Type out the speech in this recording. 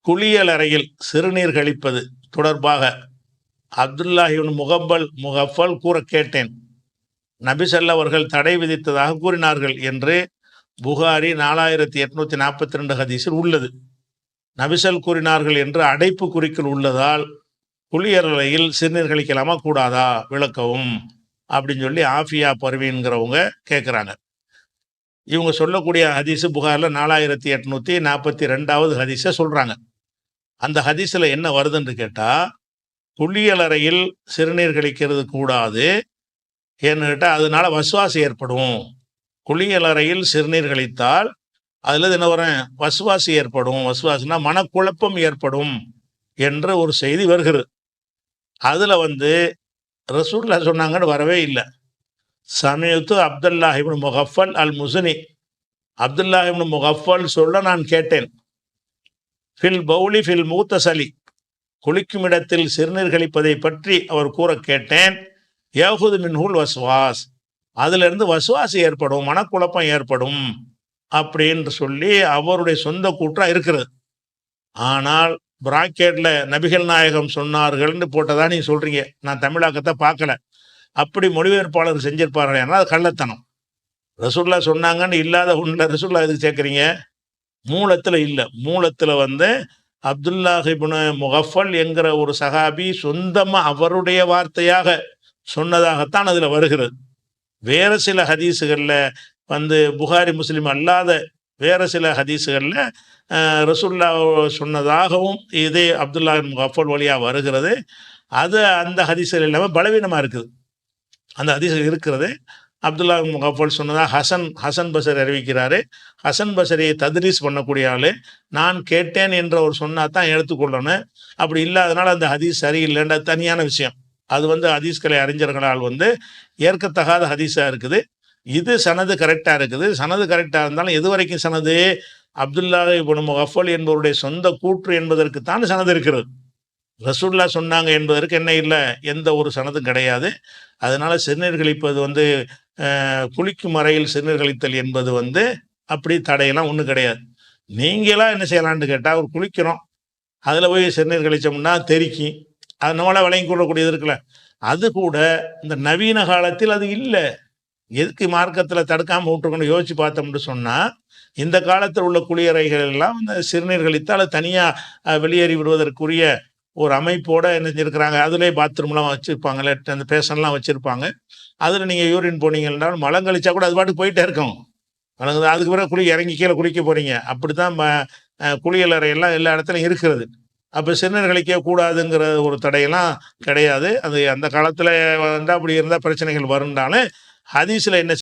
குளியலறையில் சிறுநீர் கழிப்பது தொடர்பாக அப்துல்லாஹிபின் முகஃபல் கூற கேட்டேன். நபிசல்ல அவர்கள் தடை விதித்ததாக கூறினார்கள் என்று புகாரி 4842 ஹதீஸில் உள்ளது. நபிசல் கூறினார்கள் என்று அடைப்பு குறிக்கல் உள்ளதால் குளியலறையில் சிறுநீர் கழிக்கலாமா கூடாதா விளக்கவும் அப்படின்னு சொல்லி ஆஃபியா பர்வீன்கிறவங்க கேட்குறாங்க. இவங்க சொல்லக்கூடிய ஹதீஸு புகாரில் 4842 ஹதீஸை சொல்கிறாங்க. அந்த ஹதீஸில் என்ன வருதுன்னு கேட்டால், குளியலறையில் சிறுநீர் கழிக்கிறது கூடாது. ஏன்னு கேட்டால் அதனால வஸ்வாசி ஏற்படும். குளியலறையில் சிறுநீர் கழித்தால் அதில் என்ன வரும், வஸ்வாசி ஏற்படும். வஸ்வாசினா மனக்குழப்பம் ஏற்படும் என்ற ஒரு செய்தி வருகிறது. அதில் ரசூலுல்லாஹ் சொன்னாங்கன்னு வரவே இல்லை. சமயத்து அப்துல்லாஹிபின் முகஃபல் அல் முஸ்னி, அப்துல்லாஹிபின் முகஃபல் சொல்ல நான் கேட்டேன். ஃபில் பவுலி ஃபில் மூத்தசலி, குளிக்கும் இடத்தில் சிறுநீர் கழிப்பதை பற்றி அவர் கூற கேட்டேன். யஹுது மின்ஹுல் வஸ்வாஸ், அதிலிருந்து வஸ்வாசி ஏற்படும், மனக்குழப்பம் ஏற்படும் அப்படின்னு சொல்லி அவருடைய சொந்த கூற்றா இருக்கிறது. ஆனால் பிராக்கெட்ல நபிகள் நாயகம் சொன்னார்கள்னு போட்டதா நீங்க சொல்றீங்க. நான் தமிழாக்கத்தை பார்க்கல. அப்படி மொழிபெயர்ப்பாளர் செஞ்சிருப்பார்கள் ஏன்னா அது கள்ளத்தனம். ரசூலுல்லாஹ் சொன்னாங்கன்னு இல்லாத ஒன்றில் ரசூலுல்லாஹ் எதுக்கு சேர்க்குறீங்க? மூலத்தில் இல்லை. மூலத்தில் அப்துல்லாஹிபின் முகஃபல் என்கிற ஒரு சஹாபி சொந்தமாக அவருடைய வார்த்தையாக சொன்னதாகத்தான் அதில் வருகிறது. வேறு சில ஹதீஸுகளில் புகாரி முஸ்லீம் அல்லாத வேறு சில ஹதீஸுகளில் ரசூலுல்லாஹ் சொன்னதாகவும் இதே அப்துல்லாஹிபின் முகஃபல் வழியாக வருகிறது. அது அந்த ஹதீஸுகள் இல்லாமல் பலவீனமாக இருக்குது. அந்த ஹதீஸில் இருக்கிறது அப்துல்லா முகஃபல் சொன்னதாக ஹசன் பசரி அறிவிக்கிறாரு. ஹசன் பசரியை தத்ரீஸ் பண்ணக்கூடிய ஆள். நான் கேட்டேன் என்ற ஒரு சொன்னா தான் எடுத்துக்கொள்ளணும். அப்படி இல்லாதனால அந்த ஹதீஸ் சரியில்லைன்ற தனியான விஷயம். அது ஹதீஸ்களை அறிஞர்களால் ஏற்கத்தகாத ஹதீஸாக இருக்குது. இது சனது கரெக்டாக இருக்குது. சனது கரெக்டாக இருந்தாலும் எது வரைக்கும் சனது? அப்துல்லாஹிபின் முகஃபல் என்பவருடைய சொந்த கூற்று என்பதற்கு தான் சனது இருக்கிறது. ரசூலுல்லாஹ் சொன்னாங்க என்பதற்கு என்ன இல்லை, எந்த ஒரு சனதும் கிடையாது. அதனால் சிறுநீர் கழிப்பது குளிக்கும் அறையில் சிறுநீர் கழித்தல் என்பது அப்படி தடையெல்லாம் ஒன்றும் கிடையாது. நீங்களாம் என்ன செய்யலான்னு கேட்டால், ஒரு குளிக்கிறோம், அதில் போய் சிறுநீர் கழிச்சோம்னா தெறிக்கும், அது நம்மளால் விளங்கி கொள்ளக்கூடியது இருக்குல்ல. அது கூட இந்த நவீன காலத்தில் அது இல்லை. எதுக்கு மார்க்கத்தில் தடுக்காமல் விட்டுருக்கணும் யோசிச்சு பார்த்தோம்னு சொன்னால், இந்த காலத்தில் உள்ள குளியறைகள் எல்லாம் சிறுநீர் கழித்தால் தனியாக வெளியேறி விடுவதற்குரிய ஒரு அமைப்போடு என்ன செஞ்சுருக்கிறாங்க. அதிலே பாத்ரூம்லாம் வச்சுருப்பாங்க, அந்த பேஷன்லாம் வச்சுருப்பாங்க. அதில் நீங்கள் யூரின் போனீங்கன்னாலும் மலம் கழிச்சா கூட அது பாட்டுக்கு போயிட்டே இருக்கும். அதுக்கு பிறகு இறங்கி கீழே குளிக்க போகிறீங்க. அப்படி தான் குளியலறையெல்லாம் எல்லா இடத்துலையும் இருக்கிறது. அப்போ சிறுநீர் கழிக்க கூடாதுங்கிற ஒரு தடையெல்லாம் கிடையாது. அது அந்த காலத்தில் அப்படி இருந்தால் பிரச்சனைகள் வரும்னாலும் ஹதீஸில் என்ன